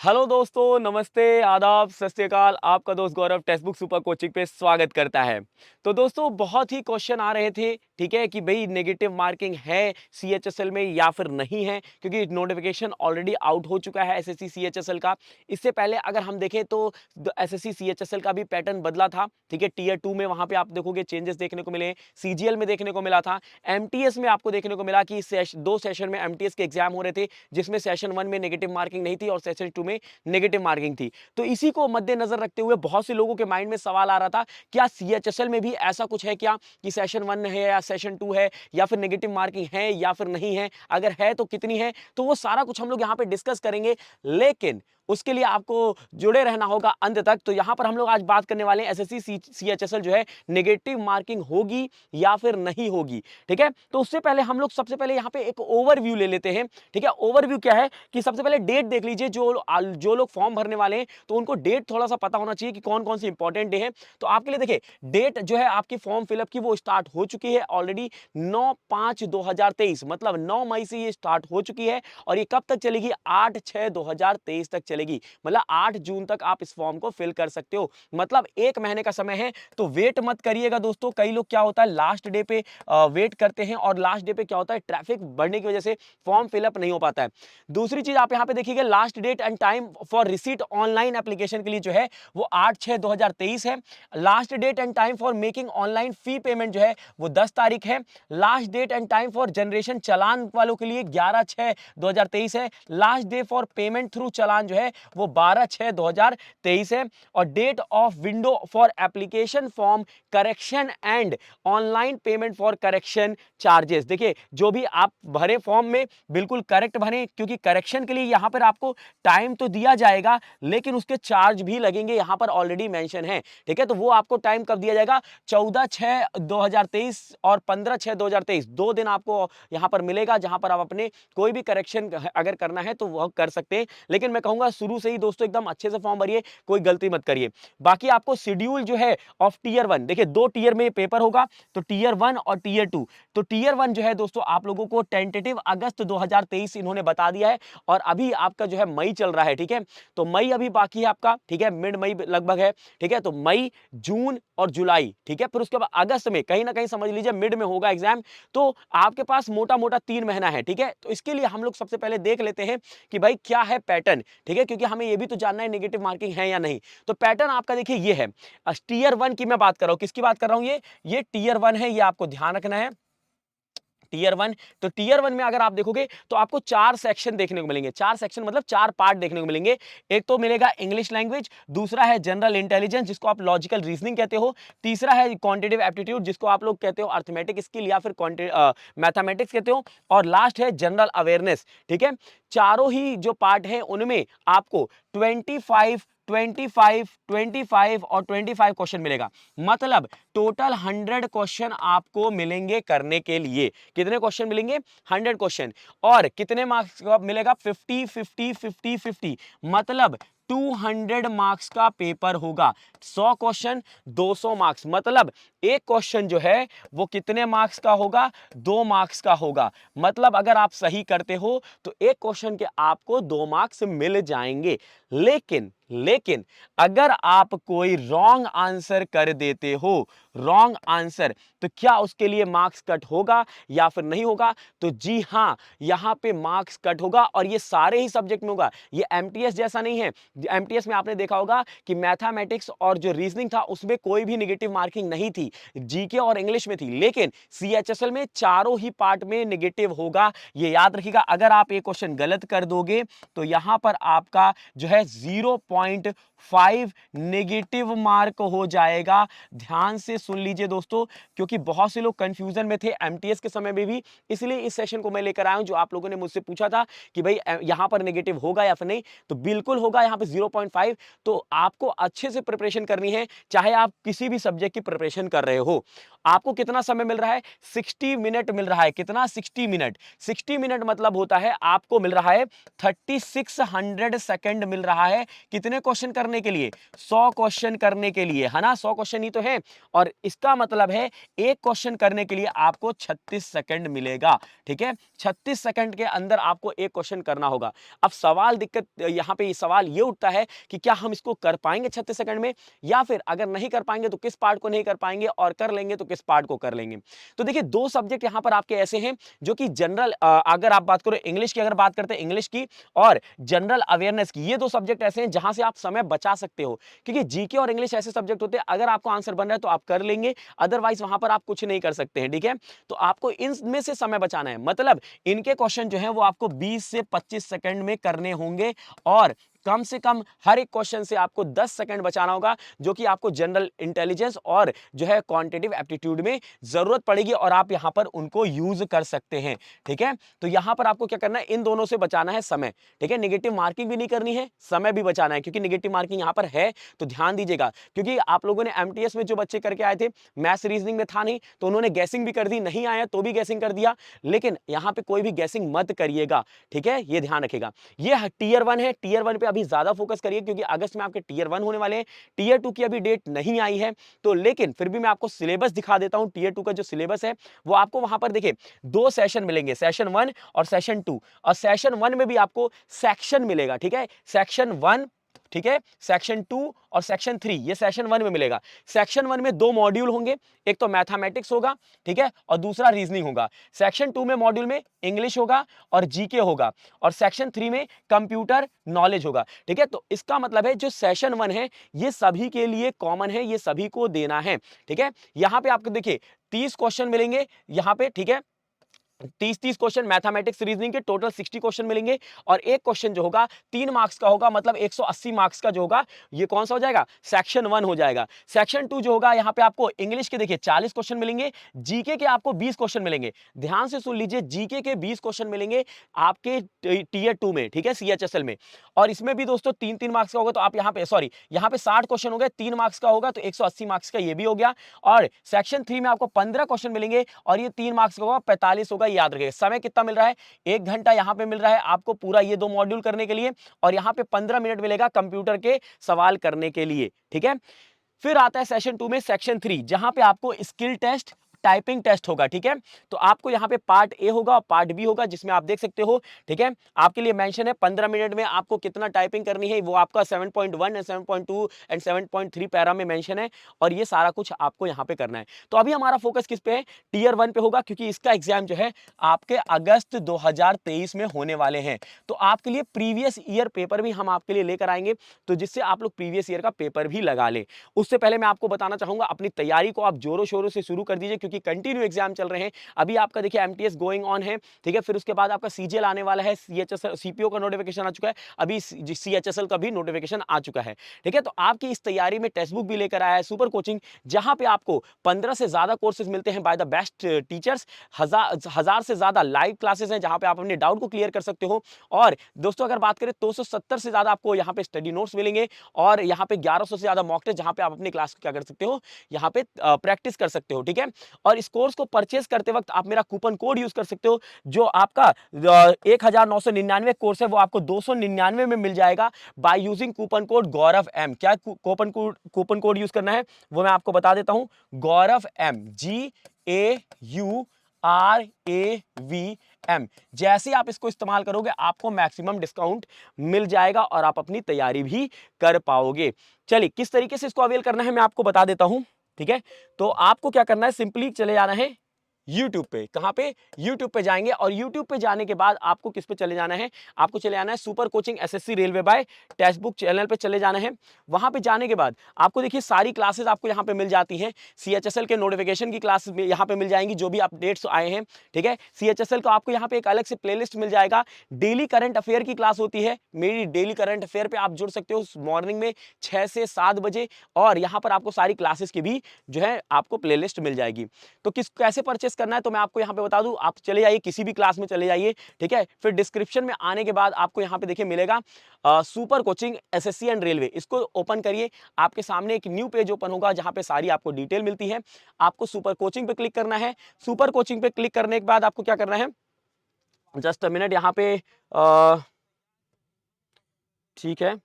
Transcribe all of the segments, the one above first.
Hello दोस्तों, नमस्ते, आदाब, सत श्री अकाल। आपका दोस्त गौरव टेक्स्ट बुक सुपर कोचिंग पे स्वागत करता है। तो दोस्तों बहुत ही क्वेश्चन आ रहे थे, ठीक है, कि भाई नेगेटिव मार्किंग है सीएचएसएल में या फिर नहीं है, क्योंकि नोटिफिकेशन ऑलरेडी आउट हो चुका है एसएससी सीएचएसएल का। इससे पहले अगर हम देखें तो एसएससी सीएचएसएल का भी पैटर्न बदला था, ठीक है। टीयर 2 में वहां पे आप देखोगे चेंजेस देखने को मिले, सीजीएल में देखने को मिला था, एमटीएस में आपको देखने को मिला कि दो सेशन में एमटीएस के एग्जाम हो रहे थे, जिसमें सेशन 1 में नेगेटिव मार्किंग नहीं थी और सेशन 2 में नेगेटिव मार्किंग थी। तो इसी को मद्देनजर रखते हुए बहुत से लोगों के माइंड में सवाल आ रहा था, क्या सीएचएसएल में भी ऐसा कुछ है क्या, कि सेशन 1 है या सेशन 2 है, या फिर नेगेटिव मार्किंग है या फिर नहीं है, अगर है तो कितनी है। तो वो सारा कुछ हम लोग यहाँ पे डिस्कस करेंगे, लेकिन उसके लिए आपको जुड़े रहना होगा अंत तक। तो यहां पर हम लोग आज बात करने वाले हैं एसएससी सीएचएसएल जो है नेगेटिव मार्किंग होगी या फिर नहीं होगी, ठीक है। तो उससे पहले हम लोग सबसे पहले यहां पे एक ओवरव्यू ले लेते हैं, ठीक है। ओवरव्यू क्या है कि सबसे पहले डेट देख लीजिए, जो लोग फॉर्म भरने वाले हैं तो उनको डेट थोड़ा सा पता होना चाहिए कि कौन कौन सी इंपॉर्टेंट डे है। तो आपके लिए देखिए, डेट जो है आपकी फॉर्म फिलअप की वो स्टार्ट हो चुकी है ऑलरेडी 9/5/2023, मतलब 9 मई से ये स्टार्ट हो चुकी है और ये कब तक चलेगी, 8/6/2023 तक चलेगी। मतलब 8 जून तक आप इस फॉर्म को फिल कर सकते हो, मतलब एक महीने का समय है। तो वेट मत करिएगा दोस्तों। कई लोग क्या होता है लास्ट डे पे वेट करते हैं और लास्ट डे पे क्या होता है ट्रैफिक बढ़ने की वजह से फॉर्म फिलअप नहीं हो पाता है। दूसरी चीज आप यहां पे देखिएगा, last date and time for receipt online application के लिए जो है वो 8/6/2023 है। Last date and time for making online fee payment जो है वो 10 तारीख है। Last date and time for generation चालान वालों के लिए 11/6/2023 है। Last day for payment through चालान जो है वो 12/6/2023 है। और date of window for application form correction and online payment for correction charges. देखिए, जो भी आप भरे फॉर्म में बिल्कुल करेक्ट भरें, क्योंकि करेक्शन के लिए यहां पर आपको टाइम तो दिया जाएगा लेकिन उसके चार्ज भी लगेंगे, यहां पर ऑलरेडी मेंशन है, ठीक है। तो वो आपको टाइम कब दिया जाएगा, 14/6/2023 और 15/6/2023, 2 दिन आपको यहां पर मिलेगा जहां पर आप अपने कोई भी करेक्शन अगर करना है तो वह कर सकते हैं। लेकिन मैं कहूंगा शुरू से ही दोस्तों एकदम अच्छे से फॉर्म भरिए, कोई गलती मत करिए। बाकी आपको शेड्यूल जो है ऑफ टीयर 1, देखिए 2 टीयर में पेपर होगा, तो टीयर 1 और टीयर 2। तो टीयर 1 जो है दोस्तों आप लोगों को टेंटेटिव अगस्त 2023 इन्होंने बता दिया है और अभी आपका जो है मई चल रहा है, ठीक है। तो मई अभी बाकी है आपका, ठीक है, मिड मई लगभग है, ठीक है। तो मई, जून और जुलाई, ठीक है। फिर उसके बाद अगस्त में कहीं ना कहीं समझ लीजिए मिड में होगा एग्जाम। तो आपके पास मोटा मोटा 3 महीना है, ठीक है। तो इसके लिए हम लोग सबसे पहले देख लेते हैं कि भाई क्या है पैटर्न, ठीक है, क्योंकि हमें यह भी तो जानना है नेगेटिव मार्किंग है या नहीं। तो पैटर्न आपका देखिए ये है, टीयर 1 की मैं बात कर रहा हूं, किसकी बात कर रहा हूं, ये टीयर 1 है, ये आपको ध्यान रखना है, टीयर 1। तो टीयर 1 में अगर आप देखोगे तो आपको 4 सेक्शन देखने को मिलेंगे, 4 सेक्शन मतलब 4 पार्ट देखने को मिलेंगे। एक तो मिलेगा इंग्लिश लैंग्वेज, दूसरा है जनरल इंटेलिजेंस जिसको आप लॉजिकल रीजनिंग कहते हो, तीसरा है क्वांटिटेटिव एप्टीट्यूड जिसको आप लोग कहते हो अर्थमेटिक स्किल या फिर मैथमेटिक्स कहते हो, और लास्ट है जनरल अवेयरनेस, ठीक है। चारों ही जो पार्ट है उनमें आपको 25 25 25 और 25 क्वेश्चन मिलेगा, मतलब टोटल 100 क्वेश्चन आपको मिलेंगे करने के लिए। कितने क्वेश्चन मिलेंगे, 100 क्वेश्चन। और कितने मार्क्स का मिलेगा, 50 50 50 50, मतलब 200 मार्क्स का पेपर होगा। 100 क्वेश्चन 200 मार्क्स, मतलब एक क्वेश्चन जो है वो कितने मार्क्स का होगा, 2 मार्क्स का होगा। मतलब अगर आप सही करते हो तो एक क्वेश्चन के आपको 2 मार्क्स मिल जाएंगे। लेकिन अगर आप कोई रॉन्ग आंसर कर देते हो, रॉन्ग आंसर, तो क्या उसके लिए मार्क्स कट होगा या फिर नहीं होगा, तो जी हां, यहां पे मार्क्स कट होगा और ये सारे ही सब्जेक्ट में होगा। ये एमटीएस जैसा नहीं है। एमटीएस में आपने देखा होगा कि मैथमेटिक्स और जो रीजनिंग था उसमें कोई भी नेगेटिव मार्किंग नहीं थी, जीके और इंग्लिश में थी, लेकिन सीएचएसएल में चारों ही पार्ट में नेगेटिव होगा। ये याद रखिएगा, अगर आप एक क्वेश्चन गलत कर दोगे तो यहां पर आपका जो है 0.5 नेगेटिव मार्क हो जाएगा। ध्यान से सुन लीजिए दोस्तों, क्योंकि बहुत से लोग कंफ्यूजन में थे एमटीएस के समय में भी, इसलिए इस सेशन को मैं लेकर आया हूं। जो आप लोगों ने मुझसे पूछा था कि भाई यहां पर नेगेटिव होगा या फिर नहीं, तो बिल्कुल होगा यहां पे 0.5। तो आपको अच्छे से प्रिपरेशन करनी है, चाहे आप किसी भी सब्जेक्ट की प्रिपरेशन कर रहे हो। आपको कितना समय मिल रहा है? 60 मिनट मिल रहा है। कितना? 60 मिनट। 60 मिनट मतलब होता है आपको मिल रहा है 3600 सेकंड मिल रहा है। कितने क्वेश्चन करने के लिए? 100 क्वेश्चन करने के लिए, है ना? 100 क्वेश्चन ही तो है, और इसका मतलब है एक क्वेश्चन करने के लिए आपको 36 सेकंड मिलेगा। ठीक है, 36 सेकंड के अंदर आपको एक क्वेश्चन करना होगा। अब सवाल दिक्कत यहां पे सवाल ये उठता है कि क्या हम इसको कर पाएंगे 36 सेकंड में, या फिर अगर नहीं कर पाएंगे तो किस पार्ट को नहीं कर पाएंगे, और कर लेंगे तो किस पार्ट को कर लेंगे। तो देखिए, दो सब्जेक्ट यहां पर आपके ऐसे हैं जो कि जनरल, अगर आप बात करो इंग्लिश की, अगर बात करते हैं इंग्लिश की और जनरल अवेयरनेस की, ये दो सब्जेक्ट ऐसे हैं जहां से आप समय बचा सकते हो, क्योंकि जीके और इंग्लिश ऐसे सब्जेक्ट होते हैं अगर आपको आंसर बन रहा है तो आप कर लेंगे, अदरवाइज वहां पर आप कुछ नहीं कर सकते हैं। ठीक है, तो आपको इनमें से समय बचाना है, मतलब इनके क्वेश्चन जो है वो आपको 20 से 25 सेकंड में करने होंगे, और कम से कम हर एक क्वेश्चन से आपको 10 सेकंड बचाना होगा, जो कि आपको जनरल इंटेलिजेंस और जो है क्वांटिटेटिव एप्टीट्यूड में जरूरत पड़ेगी, और आप यहां पर उनको यूज कर सकते हैं। ठीक है, तो यहां पर आपको क्या करना है? इन दोनों से बचाना है समय। ठीक है, नेगेटिव मार्किंग भी नहीं करनी है, समय भी बचाना है, क्योंकि नेगेटिव मार्किंग यहां पर है, तो ध्यान दीजिएगा, क्योंकि आप लोगों ने एमटीएस में जो बच्चे करके आए थे, मैथ्स रीजनिंग में था नहीं, तो उन्होंने गैसिंग भी कर दी, नहीं आया तो भी गैसिंग कर दिया, लेकिन यहां पे कोई भी गैसिंग मत करिएगा। ठीक है, ये ध्यान रखिएगा। ये टीयर 1 है, टीयर 1 पे अभी ज्यादा फोकस करिए, क्योंकि अगस्त में आपके टीयर 1 होने वाले हैं। टीयर 2 की अभी डेट नहीं आई है, तो लेकिन फिर भी मैं आपको सिलेबस दिखा देता हूं। टीयर 2 का जो सिलेबस है वो आपको वहां पर देखिए, दो सेशन मिलेंगे, सेशन 1 और सेशन 2, और सेशन 1 में भी आपको सेक्शन मिलेगा। ठीक है, सेक्शन 1, ठीक है, सेक्शन 2 और सेक्शन 3, ये सेशन 1 में मिलेगा। सेक्शन 1 में दो मॉड्यूल होंगे, एक तो मैथमेटिक्स होगा, ठीक है, और दूसरा रीजनिंग होगा। सेक्शन 2 में मॉड्यूल में इंग्लिश होगा और जीके होगा, और सेक्शन 3 में कंप्यूटर नॉलेज होगा। ठीक है, तो इसका मतलब है जो सेशन 1 है ये सभी के लिए कॉमन है, ये सभी को देना है। ठीक है, यहां पे आपको देखिए 30 क्वेश्चन मिलेंगे यहां पे। ठीक है, 30-30 क्वेश्चन मैथमेटिक्स रीजनिंग के टोटल 60 क्वेश्चन मिलेंगे, और एक क्वेश्चन जो होगा 3 मार्क्स का होगा, मतलब 180 मार्क्स का जो होगा ये कौन सा हो जाएगा? सेक्शन 1 हो जाएगा। सेक्शन 2 जो होगा यहाँ पे आपको इंग्लिश के देखिए 40 क्वेश्चन मिलेंगे, जीके के आपको 20 क्वेश्चन मिलेंगे। ध्यान से सुन लीजिए, जीके के 20 क्वेश्चन मिलेंगे आपके टीयर 2 में, ठीक है, सीएचएसएल में, और इसमें भी दोस्तों 3-3 मार्क्स का होगा, तो आप यहाँ पे सॉरी यहाँ पे 60 क्वेश्चन हो गए, 3 मार्क्स का होगा तो 180 मार्क्स का ये भी हो गया। और सेक्शन 3 में आपको 15 क्वेश्चन मिलेंगे और ये 3 मार्क्स का होगा, 45 होगा, याद रखिएगा। समय कितना मिल रहा है? 1 घंटा यहां पे मिल रहा है आपको पूरा ये दो मॉड्यूल करने के लिए, और यहां पे 15 मिनट मिलेगा कंप्यूटर के सवाल करने के लिए। ठीक है, फिर आता है सेशन 2 में सेक्शन 3, जहां पे आपको स्किल टेस्ट, टाइपिंग टेस्ट होगा। ठीक है, तो आपको यहां पे पार्ट ए होगा और पार्ट बी होगा, जिसमें आप देख सकते हो। ठीक है, आपके लिए मेंशन है 15 मिनट में आपको कितना टाइपिंग करनी है, वो आपका 7.1 एंड 7.2 एंड 7.3 पैरा में मेंशन है, और ये सारा कुछ आपको यहां पे करना है। तो अभी हमारा फोकस किस पे है? टीयर 1 पे होगा, क्योंकि इसका एग्जाम जो है आपके अगस्त 2023 में होने वाले हैं। तो आपके लिए प्रीवियस ईयर पेपर भी हम आपके लिए लेकर आएंगे, तो जिससे आप लोग प्रीवियस ईयर का पेपर भी लगा ले। उससे पहले मैं आपको बताना चाहूंगा, अपनी तैयारी को आप जोरों शोरों से शुरू कर दीजिए, क्योंकि कंटिन्यू एग्जाम चल रहे हैं। अभी आपका देखिए एमटीएस गोइंग ऑन है, ठीक है, फिर उसके बाद आपका सीजीएल आने वाला है, सीएचएसएल सीपीओ का नोटिफिकेशन आ चुका है, अभी सीएचएसएल का भी नोटिफिकेशन आ चुका है। ठीक है, तो आपकी इस तैयारी में टेक्स्ट बुक भी लेकर आया है सुपर कोचिंग, जहां पे आपको 15 से ज्यादा कोर्सेज मिलते हैं बाय द बेस्ट टीचर्स। हजार से ज्यादा लाइव क्लासेस हैं, जहां पे आप अपने डाउट को क्लियर कर सकते हो। और दोस्तों अगर बात करें 270 से ज्यादा आपको यहाँ पे स्टडी नोट्स मिलेंगे, और यहाँ पे 1100 से ज्यादा मॉक टेस्ट, जहां पे आप अपनी क्लास को क्या कर सकते हो, यहाँ पे प्रैक्टिस कर सकते हो। ठीक है, और इस कोर्स को परचेस करते वक्त आप मेरा कूपन कोड यूज कर सकते हो, जो आपका 1999 कोर्स है वो आपको 299 में मिल जाएगा by using coupon code Gaurav M. क्या कूपन कोड यूज करना है वो मैं आपको बता देता हूं, गौरव एम, GAURAVM। जैसे आप इसको इस्तेमाल करोगे आपको मैक्सिमम डिस्काउंट मिल जाएगा, और आप अपनी तैयारी भी कर पाओगे। चलिए, किस तरीके से इसको अवेल करना है मैं आपको बता देता हूं। ठीक है, तो आपको क्या करना है, सिंपली चले जाना है YouTube पे। कहां पे? YouTube पे जाएंगे, और YouTube पे जाने के बाद आपको किस पे चले जाना है? आपको चले जाना है super coaching SSC railway by textbook channel पे चले जाना है। वहां पे जाने के बाद आपको देखिए सारी क्लासेस आपको यहां पे मिल जाती हैं। सीएचएसएल के नोटिफिकेशन की क्लास यहां पे मिल जाएंगी, जो भी अपडेट्स आए हैं। ठीक है, सीएचएसएल का आपको यहां पे एक अलग से प्लेलिस्ट मिल जाएगा। डेली करंट अफेयर की क्लास होती है, मेरी डेली करंट अफेयर पे आप जुड़ सकते हो मॉर्निंग में 6 से 7 बजे, और यहां पर आपको सारी क्लासेस की भी जो है आपको प्लेलिस्ट मिल जाएगी। तो कैसे परचेस करना है तो मैं आपको यहाँ पे बता दूं, आप चले जाइए किसी भी क्लास में चले जाइए, ठीक है। फिर डिस्क्रिप्शन में आने के बाद आपको यहाँ पे देखिए मिलेगा super coaching SSC and railway, इसको ओपन करिए। आपके सामने एक न्यू पेज ओपन होगा जहां पे सारी आपको डिटेल मिलती है। आपको सुपर कोचिंग पे क्लिक करना है। सुपर कोचिंग पे क्लिक करने के बाद आपको क्या करना है, जस्ट अ मिनट यहाँ पे, ठीक है,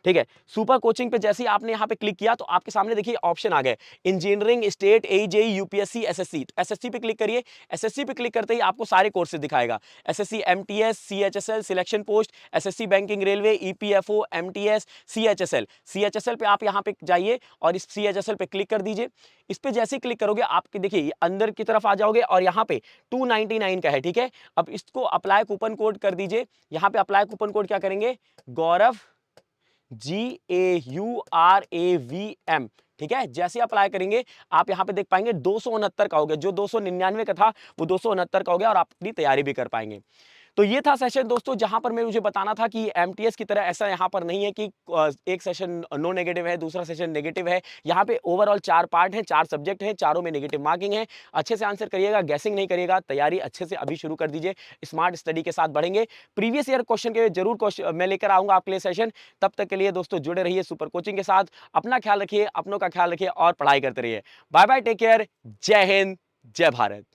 ठीक है। सुपर कोचिंग पे जैसे ही आपने यहाँ पे क्लिक किया तो आपके सामने देखिए ऑप्शन आ गए, engineering, state, AJE, UPSC, SSC. तो एसएससी पे क्लिक करिए। एसएससी पे क्लिक करते ही आपको सारे कोर्सेज दिखाएगा, SSC MTS, CHSL, selection post, SSC banking, railway, EPFO, MTS, CHSL. CHSL पे आप यहाँ पे जाइए और इस सीएचएसएल पे क्लिक कर दीजिए। इस पे जैसे ही क्लिक करोगे आपके देखिए अंदर की तरफ आ जाओगे और यहाँ पे 299 का है, ठीक है। अब इसको अप्लाई कूपन कोड कर दीजिए। यहाँ पे अप्लाई कूपन कोड क्या करेंगे, गौरव, GAURAVM, ठीक है। जैसे अप्लाई करेंगे आप यहां पे देख पाएंगे 269 का हो गया, जो 299 का था वो 269 का हो गया और आप अपनी तैयारी भी कर पाएंगे। तो ये था सेशन दोस्तों, जहां पर मैं मुझे बताना था कि एमटीएस की तरह ऐसा यहां पर नहीं है कि एक सेशन नो नेगेटिव है, दूसरा सेशन नेगेटिव है। यहां पे ओवरऑल 4 पार्ट हैं, 4 सब्जेक्ट हैं, चारों में नेगेटिव मार्किंग है। अच्छे से आंसर करिएगा, गैसिंग नहीं करिएगा, तैयारी अच्छे से अभी शुरू कर दीजिए, स्मार्ट स्टडी के साथ बढ़ेंगे। प्रीवियस ईयर क्वेश्चन के जरूर क्वेश्चन मैं लेकर आऊंगा आपके लिए सेशन। तब तक के लिए दोस्तों जुड़े रहिए सुपर कोचिंग के साथ। अपना ख्याल रखिए, अपनों का ख्याल रखिए और पढ़ाई करते रहिए। बाय बाय, टेक केयर, जय हिंद, जय भारत।